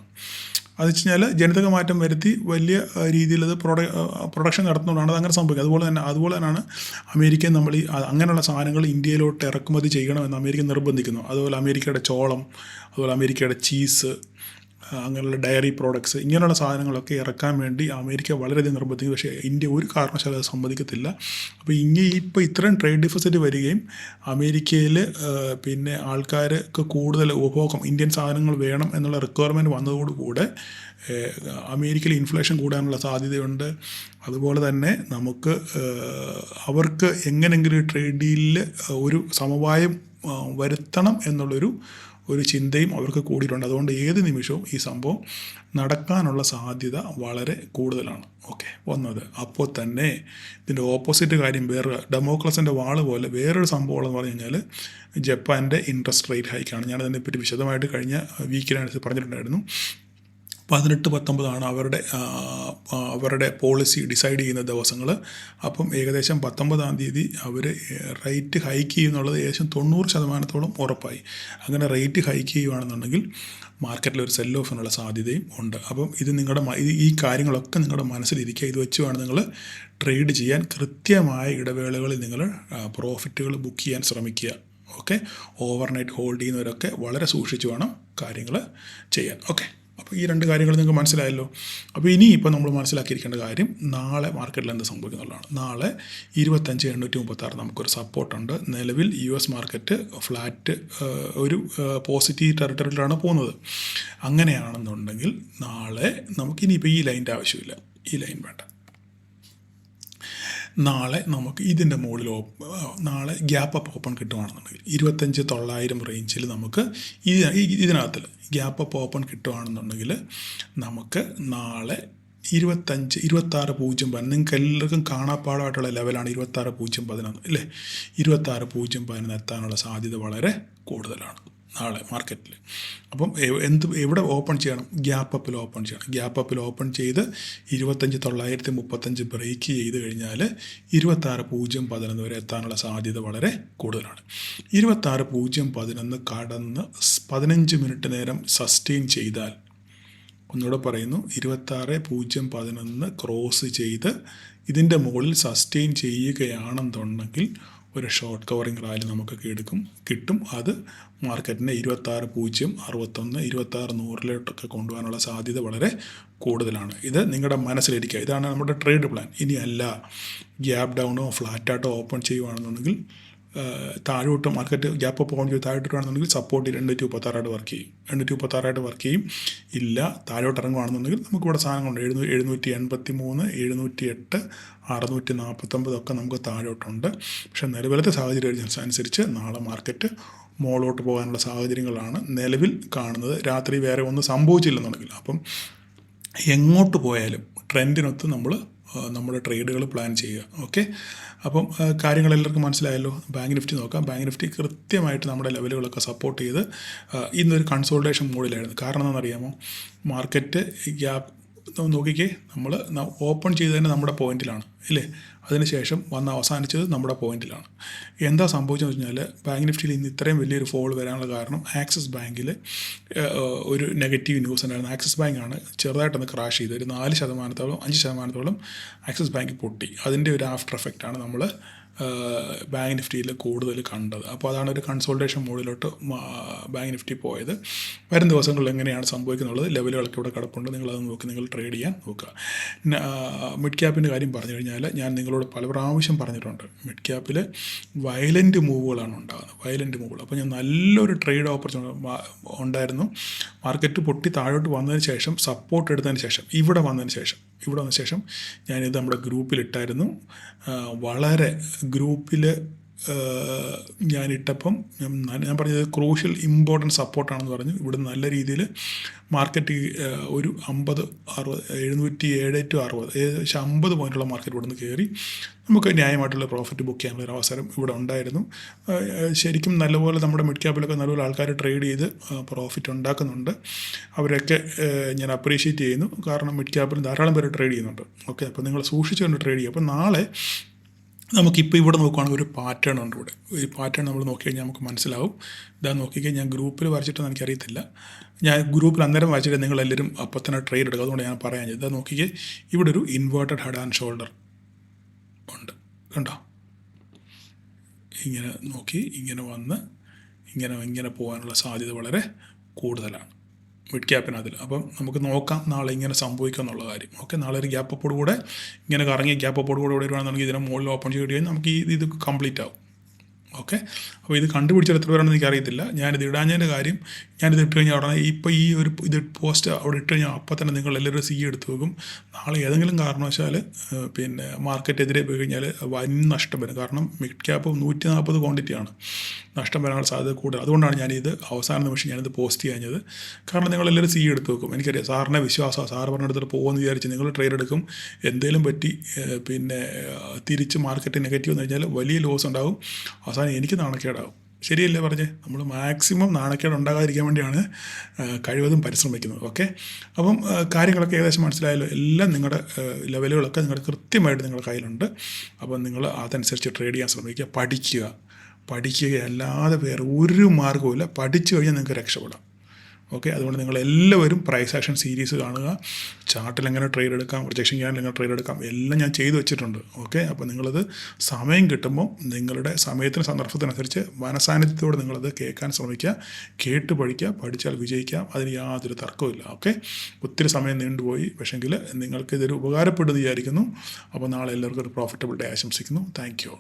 അത് വെച്ച് കഴിഞ്ഞാൽ ജനിതക മാറ്റം വരുത്തി വലിയ രീതിയിൽ അത് പ്രൊഡക്ഷൻ നടത്തുന്നതുകൊണ്ടാണ് അത് അങ്ങനെ സംഭവിക്കുന്നത്. അതുപോലെ തന്നെയാണ് അമേരിക്കൻ നമ്മൾ ഈ അങ്ങനെയുള്ള സാധനങ്ങൾ ഇന്ത്യയിലോട്ട് ഇറക്കുമതി ചെയ്യണമെന്ന് അമേരിക്ക നിർബന്ധിക്കുന്നു. അതുപോലെ അമേരിക്കയുടെ ചോളം, അതുപോലെ അമേരിക്കയുടെ ചീസ്, അങ്ങനെയുള്ള ഡയറി പ്രോഡക്ട്സ്, ഇങ്ങനെയുള്ള സാധനങ്ങളൊക്കെ ഇറക്കാൻ വേണ്ടി അമേരിക്ക വളരെയധികം നിർബന്ധിക്കും. പക്ഷേ ഇന്ത്യ ഒരു കാരണവശാലും അത് സമ്മതിക്കത്തില്ല. അപ്പോൾ ഇപ്പോൾ ഇത്രയും ട്രേഡ് ഡെഫിസിറ്റ് വരികയും അമേരിക്കയിൽ പിന്നെ ആൾക്കാർക്ക് കൂടുതൽ ഉപഭോഗം ഇന്ത്യൻ സാധനങ്ങൾ വേണം എന്നുള്ള റിക്വയർമെൻറ്റ് വന്നതോടുകൂടെ അമേരിക്കയിൽ ഇൻഫ്ലേഷൻ കൂടാനുള്ള സാധ്യതയുണ്ട്. അതുപോലെ തന്നെ നമുക്ക് അവർക്ക് എങ്ങനെയെങ്കിലും ട്രേഡ് ഡീലിൽ ഒരു സമവായം വരുത്തണം എന്നുള്ളൊരു ചിന്തയും അവർക്ക് കൂടിയിട്ടുണ്ട്. അതുകൊണ്ട് ഏത് നിമിഷവും ഈ സംഭവം നടക്കാനുള്ള സാധ്യത വളരെ കൂടുതലാണ്. ഓക്കെ, വന്നത്. അപ്പോൾ തന്നെ ഇതിൻ്റെ ഓപ്പോസിറ്റ് കാര്യം വേറെ ഡെമോക്രസിൻ്റെ വാള് പോലെ വേറൊരു സംഭവം എന്ന് പറഞ്ഞു കഴിഞ്ഞാൽ ജപ്പാൻ്റെ ഇൻട്രസ്റ്റ് റേറ്റ് ഹൈക്കാണ്. ഞാനതിനെപ്പറ്റി വിശദമായിട്ട് കഴിഞ്ഞ വീക്കിനനുസരിച്ച് പറഞ്ഞിട്ടുണ്ടായിരുന്നു. 18-19 അവരുടെ പോളിസി ഡിസൈഡ് ചെയ്യുന്ന ദിവസങ്ങൾ. അപ്പം ഏകദേശം 19-ാം തീയതി അവർ റേറ്റ് ഹൈക്ക് ചെയ്യുന്നുള്ളത് ഏകദേശം 90% ഉറപ്പായി. അങ്ങനെ റേറ്റ് ഹൈക്ക് ചെയ്യുകയാണെന്നുണ്ടെങ്കിൽ മാർക്കറ്റിൽ ഒരു സെൽ ഓഫിനുള്ള സാധ്യതയും ഉണ്ട്. അപ്പം ഇത് ഈ കാര്യങ്ങളൊക്കെ നിങ്ങളുടെ മനസ്സിലിരിക്കുക. ഇത് വെച്ച് വേണം നിങ്ങൾ ട്രേഡ് ചെയ്യാൻ. കൃത്യമായ ഇടവേളകളിൽ നിങ്ങൾ പ്രോഫിറ്റുകൾ ബുക്ക് ചെയ്യാൻ ശ്രമിക്കുക. ഓക്കെ, ഓവർനൈറ്റ് ഹോൾഡ് ചെയ്യുന്നവരൊക്കെ വളരെ സൂക്ഷിച്ച് വേണം കാര്യങ്ങൾ ചെയ്യാൻ. ഓക്കെ, അപ്പോൾ ഈ 2 കാര്യങ്ങൾ നിങ്ങൾക്ക് മനസ്സിലായല്ലോ. അപ്പോൾ ഇനിയിപ്പോൾ നമ്മൾ മനസ്സിലാക്കിയിരിക്കേണ്ട കാര്യം നാളെ മാർക്കറ്റിൽ എന്ത് സംഭവിക്കുന്നുള്ളതാണ്. നാളെ 25,836 നമുക്കൊരു സപ്പോർട്ടുണ്ട്. നിലവിൽ US മാർക്കറ്റ് ഫ്ലാറ്റ് ഒരു പോസിറ്റീവ് ടെറിട്ടറിയിലാണ് പോകുന്നത്. അങ്ങനെയാണെന്നുണ്ടെങ്കിൽ നാളെ നമുക്കിനിയിപ്പോൾ ഈ ലൈൻ്റെ ആവശ്യമില്ല, ഈ ലൈൻ വേണ്ട. നാളെ നമുക്ക് ഇതിൻ്റെ മുകളിൽ നാളെ ഗ്യാപ്പ് അപ്പ് ഓപ്പൺ കിട്ടുകയാണെന്നുണ്ടെങ്കിൽ 25,900 റേഞ്ചിൽ നമുക്ക് ഇതിനകത്തിൽ ഗ്യാപ്പ് അപ്പ് ഓപ്പൺ കിട്ടുകയാണെന്നുണ്ടെങ്കിൽ നമുക്ക് നാളെ 26,010 നിങ്ങൾക്ക് എല്ലാവർക്കും കാണാപ്പാടായിട്ടുള്ള ലെവലാണ് 26,011 അല്ലേ. 26,011 എത്താനുള്ള സാധ്യത വളരെ കൂടുതലാണ് നാളെ മാർക്കറ്റിൽ. അപ്പം എവിടെ ഓപ്പൺ ചെയ്യണം? ഗ്യാപ്പ് അപ്പിൽ ഓപ്പൺ ചെയ്യണം. ഗ്യാപ്പ് അപ്പിൽ ഓപ്പൺ ചെയ്ത് 25,935 ബ്രേക്ക് ചെയ്ത് കഴിഞ്ഞാൽ 26,011 വരെ എത്താനുള്ള സാധ്യത വളരെ കൂടുതലാണ്. 26,011 കടന്ന് 15 മിനിറ്റ് നേരം സസ്റ്റെയിൻ ചെയ്താൽ, ഒന്നുകൂടെ പറയുന്നു, 26,011 ക്രോസ് ചെയ്ത് ഇതിൻ്റെ മുകളിൽ സസ്റ്റെയിൻ ചെയ്യുകയാണെന്നുണ്ടെങ്കിൽ ഒരു ഷോർട്ട് കവറിങ് റാലി നമുക്ക് കിട്ടും. അത് മാർക്കറ്റിനെ 26,061, 26,100 കൊണ്ടുപോകാനുള്ള സാധ്യത വളരെ കൂടുതലാണ്. ഇത് നിങ്ങളുടെ മനസ്സിലിരിക്കുക. ഇതാണ് നമ്മുടെ ട്രേഡ് പ്ലാൻ. ഇനി അല്ല ഗ്യാപ്പ് ഡൗണോ ഫ്ലാറ്റായിട്ടോ ഓപ്പൺ ചെയ്യുകയാണെന്നുണ്ടെങ്കിൽ താഴോട്ട് മാർക്കറ്റ് ഗ്യാപ്പ് അപ്പ് ഓൺ ചെയ്ത് താഴോട്ടാണെന്നുണ്ടെങ്കിൽ സപ്പോർട്ട് 236 വർക്ക് ചെയ്യും. 236 വർക്ക് ചെയ്യും. ഇല്ല താഴോട്ട് ഇറങ്ങുകയാണെന്നുണ്ടെങ്കിൽ നമുക്കിവിടെ സാധനങ്ങളുണ്ട്. 783, 708, 649 ഒക്കെ നമുക്ക് താഴോട്ടുണ്ട്. പക്ഷേ നിലവിലത്തെ സാഹചര്യം അനുസരിച്ച് നാളെ മാർക്കറ്റ് മോളോട്ട് പോകാനുള്ള സാഹചര്യങ്ങളാണ് നിലവിൽ കാണുന്നത്. രാത്രി വേറെ ഒന്നും സംഭവിച്ചില്ലെന്നുണ്ടെങ്കിൽ അപ്പം എങ്ങോട്ട് പോയാലും ട്രെൻഡിനൊത്ത് നമ്മൾ നമ്മുടെ ട്രേഡുകൾ പ്ലാൻ ചെയ്യുക. ഓക്കെ, അപ്പം കാര്യങ്ങളെല്ലാവർക്കും മനസ്സിലായല്ലോ. ബാങ്ക് നിഫ്റ്റി നോക്കാം. ബാങ്ക് നിഫ്റ്റി കൃത്യമായിട്ട് നമ്മുടെ ലെവലുകളൊക്കെ സപ്പോർട്ട് ചെയ്ത് ഇന്നൊരു കൺസോൾട്ടേഷൻ മോഡിലായിരുന്നു. കാരണം എന്താണെന്നറിയാമോ? മാർക്കറ്റ് ഗ്യാപ്പ് നോക്കിക്കേ, നമ്മൾ ഓപ്പൺ ചെയ്ത് തന്നെ നമ്മുടെ പോയിന്റിലാണ് ഇല്ലേ. അതിനുശേഷം അവസാനിച്ചത് നമ്മുടെ പോയിന്റിലാണ്. എന്താ സംഭവിച്ചതെന്ന് വെച്ചാൽ ബാങ്ക് നിഫ്റ്റിയിൽ ഇന്ന് ഇത്രയും വലിയൊരു ഫോൾ വരാനുള്ള കാരണം ആക്സിസ് ബാങ്കിൽ ഒരു നെഗറ്റീവ് ന്യൂസ് ഉണ്ടായിരുന്നു. ആക്സിസ് ബാങ്കാണ് ചെറുതായിട്ടൊന്ന് ക്രാഷ് ചെയ്ത് ഒരു 4%, 5% ആക്സിസ് ബാങ്ക് പൊട്ടി. അതിൻ്റെ ഒരു ആഫ്റ്റർ എഫക്റ്റാണ് നമ്മൾ ബാങ്ക് നിഫ്റ്റിയിൽ കൂടുതൽ കണ്ടത്. അപ്പോൾ അതാണ് ഒരു കൺസോൾട്ടേഷൻ മോഡിലോട്ട് ബാങ്ക് നിഫ്റ്റി പോയത്. വരും ദിവസങ്ങളിൽ എങ്ങനെയാണ് സംഭവിക്കുന്നുള്ളത് ലെവലുകളൊക്കെ ഇവിടെ കിടപ്പുണ്ട്. നിങ്ങളത് നോക്കി നിങ്ങൾ ട്രേഡ് ചെയ്യാൻ നോക്കുക. മിഡ് ക്യാപ്പിൻ്റെ കാര്യം പറഞ്ഞു കഴിഞ്ഞാൽ ഞാൻ നിങ്ങളോട് പല പ്രാവശ്യം പറഞ്ഞിട്ടുണ്ട്. മിഡ് ക്യാപ്പിൽ വയലൻ്റ് മൂവുകളാണ് ഉണ്ടാകുന്നത്, വയലൻ്റ് മൂവുകൾ. അപ്പോൾ ഞാൻ നല്ലൊരു ട്രേഡ് ഓപ്പർച്യൂണിറ്റി ഉണ്ടായിരുന്നു. മാർക്കറ്റ് പൊട്ടി താഴോട്ട് വന്നതിന് ശേഷം സപ്പോർട്ട് എടുത്തതിന് ശേഷം ഇവിടെ വന്ന ശേഷം ഞാനിത് നമ്മുടെ ഗ്രൂപ്പിലിട്ടായിരുന്നു. വളരെ ഗ്രൂപ്പിൽ ഞാനിട്ടപ്പം ഞാൻ പറഞ്ഞത് ക്രൂഷ്യൽ ഇമ്പോർട്ടൻറ്റ് സപ്പോർട്ടാണെന്ന് പറഞ്ഞു. ഇവിടെ നല്ല രീതിയിൽ മാർക്കറ്റ് ഒരു 50-60 707 to 60 ഏകദേശം 50 പോയിൻറ്റുള്ള മാർക്കറ്റ് ഇവിടെ നിന്ന് കയറി നമുക്ക് ന്യായമായിട്ടുള്ള പ്രോഫിറ്റ് ബുക്ക് ചെയ്യാനുള്ളൊരു അവസരം ഇവിടെ ഉണ്ടായിരുന്നു. ശരിക്കും നല്ലപോലെ നമ്മുടെ മിഡ് ക്യാപ്പിലൊക്കെ നല്ലപോലെ ആൾക്കാർ ട്രേഡ് ചെയ്ത് പ്രോഫിറ്റ് ഉണ്ടാക്കുന്നുണ്ട്. അവരൊക്കെ ഞാൻ അപ്രീഷിയേറ്റ് ചെയ്യുന്നു. കാരണം മിഡ് ക്യാപ്പിൽ ധാരാളം പേര് ട്രേഡ് ചെയ്യുന്നുണ്ട്. ഓക്കെ, അപ്പോൾ നിങ്ങൾ സൂക്ഷിച്ചുകൊണ്ട് ട്രേഡ് ചെയ്യുക. അപ്പോൾ നാളെ നമുക്കിപ്പോൾ ഇവിടെ നോക്കുകയാണെങ്കിൽ ഒരു പാറ്റേൺ ഉണ്ട്. ഇവിടെ ഈ പാറ്റേൺ നമ്മൾ നോക്കി കഴിഞ്ഞാൽ നമുക്ക് മനസ്സിലാവും. ഇതാ നോക്കിക്കഴിഞ്ഞാൽ ഞാൻ ഗ്രൂപ്പിൽ വരച്ചിട്ടൊന്നും എനിക്കറിയത്തില്ല. ഞാൻ ഗ്രൂപ്പിൽ അന്നേരം വായിച്ചിട്ട് നിങ്ങളെല്ലാവരും അപ്പം തന്നെ ട്രേഡ് എടുക്കുക. അതുകൊണ്ട് ഞാൻ പറയാൻ ചെയ്തത് ഇതാ നോക്കിക്കേ, ഇവിടെ ഒരു ഇൻവേർട്ടഡ് ഹെഡ് ആൻഡ് ഷോൾഡർ ഉണ്ട്, കണ്ടോ? ഇങ്ങനെ നോക്കി ഇങ്ങനെ വന്ന് ഇങ്ങനെ പോകാനുള്ള സാധ്യത വളരെ കൂടുതലാണ് മിഡ് ക്യാപ്പിനതിൽ. അപ്പം നമുക്ക് നോക്കാം നാളെ ഇങ്ങനെ സംഭവിക്കുക എന്നുള്ള കാര്യം. ഓക്കെ, നാളെ ഒരു ഗ്യാപ്പ് അപ്പോട് കൂടെ ഇങ്ങനെ കറങ്ങി ഗ്യാപ്പ് അപ്പോട് കൂടെ വരുവാണെന്നുണ്ടെങ്കിൽ ഇതിനെ മുകളിൽ ഓപ്പൺ ചെയ്ത് കഴിഞ്ഞാൽ നമുക്ക് ഇത് കംപ്ലീറ്റ് ആവും. ഓക്കെ, അപ്പോൾ ഇത് കണ്ടുപിടിച്ചാൽ എത്ര പേരാണെന്ന് എനിക്കറിയത്തില്ല. ഞാനിത് ഇടാഞ്ഞതിൻ്റെ കാര്യം, ഞാനിത് ഇട്ട് കഴിഞ്ഞാൽ ഉടനെ ഇപ്പോൾ ഈ ഒരു ഇത് പോസ്റ്റ് അവിടെ ഇട്ട് കഴിഞ്ഞാൽ അപ്പം തന്നെ നിങ്ങൾ എല്ലാവരും സി എടുത്ത് വെക്കും. നാളെ ഏതെങ്കിലും കാരണവശാൽ പിന്നെ മാർക്കറ്റ് പോയി കഴിഞ്ഞാൽ വൻ നഷ്ടം വരും. കാരണം മിഡ് ക്യാപ്പ് 140 ക്വാണ്ടിറ്റിയാണ്, നഷ്ടം വരാനുള്ള സാധ്യത കൂടുതൽ. അതുകൊണ്ടാണ് ഞാനിത് അവസാന നിമിഷം ഞാനിത് പോസ്റ്റ് ചെയ്യാഞ്ഞത്. കാരണം നിങ്ങളെല്ലാവരും സി എടുത്ത് വെക്കും. എനിക്കറിയാം സാറിനെ വിശ്വാസമാണ്, സാറ് പറഞ്ഞെടുത്തിട്ട് പോകുമെന്ന് വിചാരിച്ച് നിങ്ങൾ ട്രേഡ് എടുക്കും. എന്തെങ്കിലും പറ്റി പിന്നെ തിരിച്ച് മാർക്കറ്റ് നെഗറ്റീവ് എന്ന് കഴിഞ്ഞാൽ വലിയ ലോസ് ഉണ്ടാകും. അവസാനം എനിക്ക് നാണക്കേടാവും. ശരിയല്ലേ പറഞ്ഞേ? നമ്മൾ മാക്സിമം നാണക്കേട് ഉണ്ടാകാതിരിക്കാൻ വേണ്ടിയാണ് കഴിവതും പരിശ്രമിക്കുന്നത്. ഓക്കെ, അപ്പം കാര്യങ്ങളൊക്കെ ഏകദേശം മനസ്സിലായല്ലോ. എല്ലാം നിങ്ങളുടെ ലെവലുകളൊക്കെ നിങ്ങളുടെ കൃത്യമായിട്ട് നിങ്ങളുടെ കയ്യിലുണ്ട്. അപ്പം നിങ്ങൾ അതനുസരിച്ച് ട്രേഡ് ചെയ്യാൻ ശ്രമിക്കുക, പഠിക്കുകയല്ലാതെ വേറെ ഒരു മാർഗ്ഗവുമില്ല. പഠിച്ചു കഴിഞ്ഞാൽ നിങ്ങൾക്ക് രക്ഷപ്പെടാം. ഓക്കെ, അതുകൊണ്ട് നിങ്ങളെല്ലാവരും പ്രൈസ് ആക്ഷൻ സീരീസ് കാണുക. ചാർട്ടിൽ എങ്ങനെ ട്രേഡ് എടുക്കാം, റിജക്ഷൻ ക്യാൻഡിൽ എങ്ങനെ ട്രേഡ് എടുക്കാം, എല്ലാം ഞാൻ ചെയ്തു വെച്ചിട്ടുണ്ട്. ഓക്കെ, അപ്പോൾ നിങ്ങളത് സമയം കിട്ടുമ്പോൾ നിങ്ങളുടെ സമയത്തിന് സന്ദർഭത്തിനനുസരിച്ച് മനസാന്നിധ്യത്തോടെ നിങ്ങളത് കേൾക്കാൻ ശ്രമിക്കുക, കേട്ട് പഠിക്കുക. പഠിച്ചാൽ വിജയിക്കാം, അതിന് യാതൊരു തർക്കവുമില്ല. ഓക്കെ, ഒത്തിരി സമയം നീണ്ടുപോയി, പക്ഷേങ്കിൽ നിങ്ങൾക്ക് ഇതൊരു ഉപകാരപ്പെടുമെന്ന് വിചാരിക്കുന്നു. അപ്പോൾ നാളെ എല്ലാവർക്കും ഒരു പ്രോഫിറ്റബിൾ ഡേ ആശംസിക്കുന്നു. Thank you.